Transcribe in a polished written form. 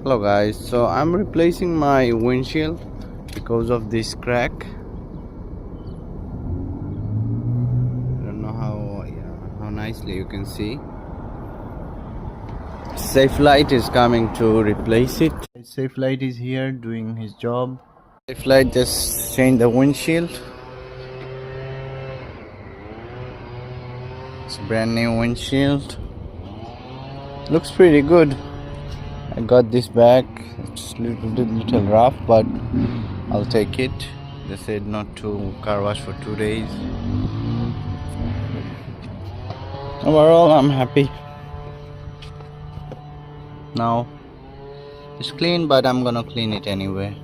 Hello guys, so I'm replacing my windshield because of this crack. I don't know how nicely you can see. Safelite is coming to replace it. Safelite is here doing his job. Safelite just changed the windshield. It's a brand new windshield. Looks pretty good. I got this back. It's a little rough, but I'll take it. They said not to car wash for 2 days. Overall, I'm happy. Now it's clean, but I'm gonna clean it anyway.